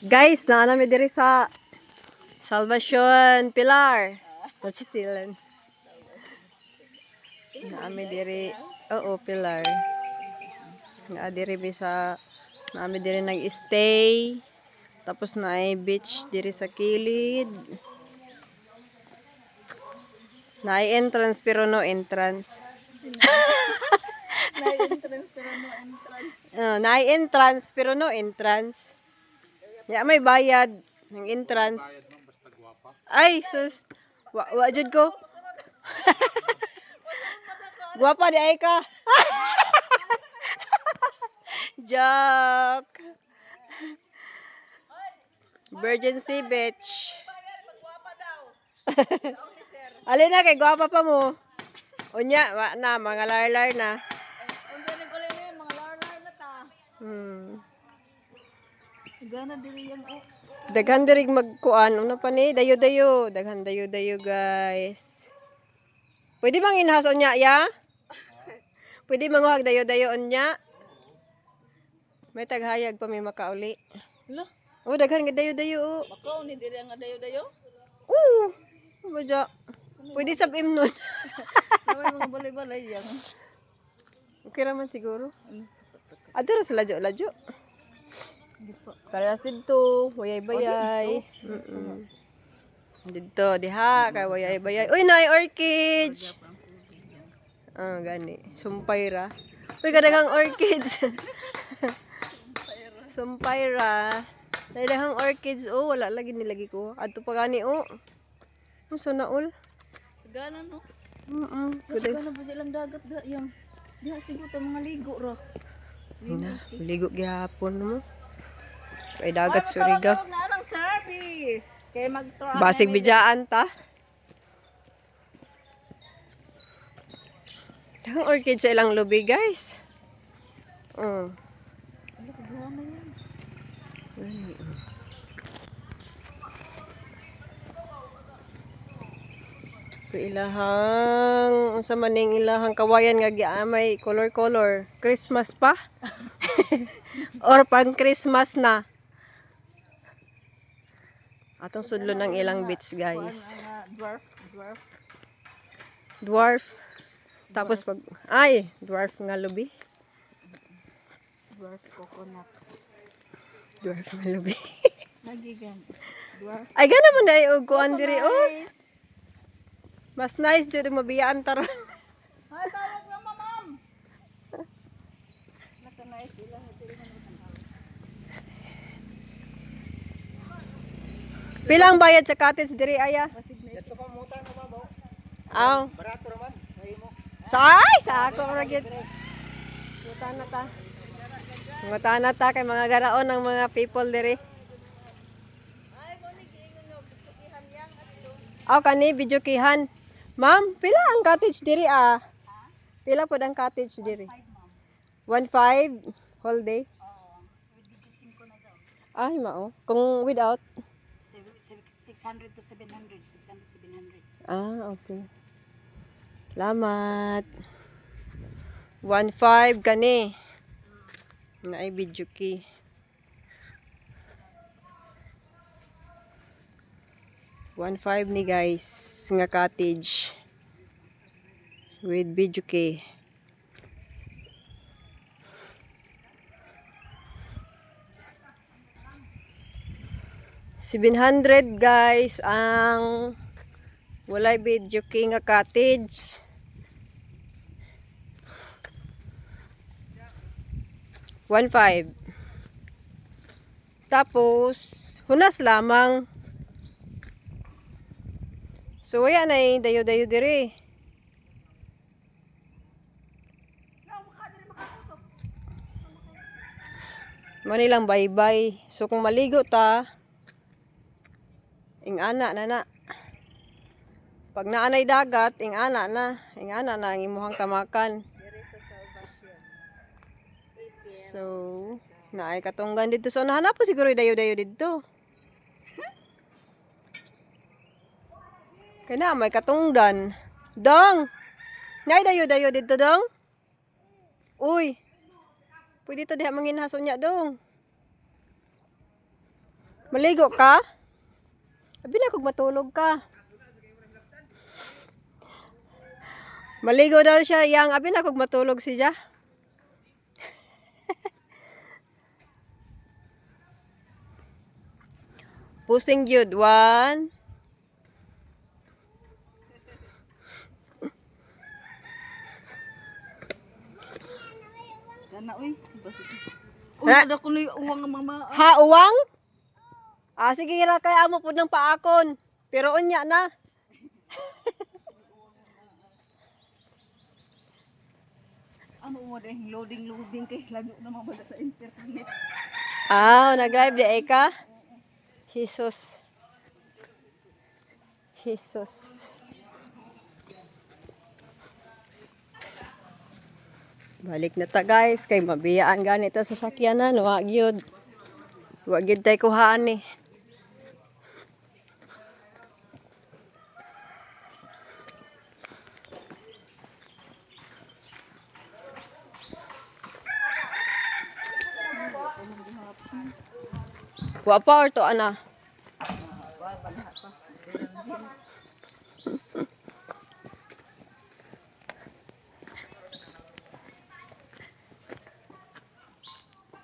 Guys, naanami diri sa Salvacion Pilar. Hostilan. Naami diri. Oo, Pilar. Naa diri bisa naami diri nag-stay. Tapos na ay beach diri sa kilid. Na ay entrance pero no entrance. Na entrance pero no entrance. Na ay entrance pero no entrance. Ya may bayad ng entrance. Ay, sus. Wa jud ko. Guwapa di ay ka. Joke. Virgin Sea Beach. Alin na kay guwapa pa mo. Unya, wa na mga lar-lar na. Unsa ni kulay ni mga lar-lar na ta. Gana diri yang Daghan diri magkuan una pa ni dayo-dayo, daghan dayo-dayo guys. Pwede bang inhason niya ya? Pwede manguhag dayo-dayo unya. May taghayag pa may makauli. Lo, Oh, daghan nga dayo-dayo. bakaw ni diri ang dayo-dayo. Badya. Pwede sab imnon. Naway mga balay-balay yang. Okay raman siguro. Adto ra sa ladyo-ladyo. Parehas dito, wayay-bayay. Dito, diha, kay wayay-bayay. Uy, naay orchids! Gani. Sumpayra. Uy, kadagang orchids. Sumpayra. Daghang orchids. Oh, wala lagi nilagi ko. Adto pa gani, oh. Ang sunaol. Gana no. Kuday. Gana ba lang dagat da yang. Diha siguro ta mga ligo ra. Ligo gyapon mo. Kay dagat Surigao. Na lang service. Kay mag-tour. Basig bijaan ta. Daghang orchid sa ilang lobby, guys. Ilahang unsa maning ilahang kawayan nga giamay color Christmas pa or pang Christmas na atong sudlo ng ilang beach guys. Dwarf tapos pag dwarf nga lubi, Dwarf coconut. dwarf nga lubi. Nagigan. Dwarf. Ay gana man dai og kuan diri oh. Mas nice jud mabiyaan taron. Hay tawag na ma'am. Naka-nice sila Pilang bayad sa cottage diri aya? Dito pa mutan na ma'am. Aw. Barato raman sa imo. Sa ako ra gid. Ngutan na ta kay mga garaon ng mga people diri. Aw kani video kihan. Ma'am, pila ang cottage diri ah? Pila pod ang cottage diri? 1.5 whole day? Ay mao. Kung without 600 to 700. 600, 700. okay. Salamat. 1.5 kani. Na ay video ki. $1.5 ni guys nga cottage with video key. $700 guys ang walay video key nga cottage. $1.5. Tapos hunas lamang. So, wala na dayo-dayo diri. Manilang bye-bye. So, kung maligo ta, ing-ana na. Pag naanay dagat, ing-ana na. Ing-ana na ang imuhang tamakan. So, naay katunggan dito. So, nahanap po siguro dayo-dayo dito. Kaya na, may katungdan. Dong! Ngay dayo-dayo dito, dong? Uy! Pwede ito diha manginhason niya, dong. Maligo ka? Abi na kung matulog ka. Maligo daw siya, yang. Abi na kung matulog siya. Pusing yun. 1. Kana uy. Ha? Uy, ko na uwang ng mama. Ha, uwang? Ah, sige ra kay amo pud ng paakon. Pero unya na. Ano mo deh, loading kay lago na mabada sa internet. Ah, nag-live di ay ka? Jesus. Jesus. Balik na ta guys, kay mabiyaan ganito sa sakyanan, wag yun. Wag yun tayo kuhaan eh. Wa pa or to ana?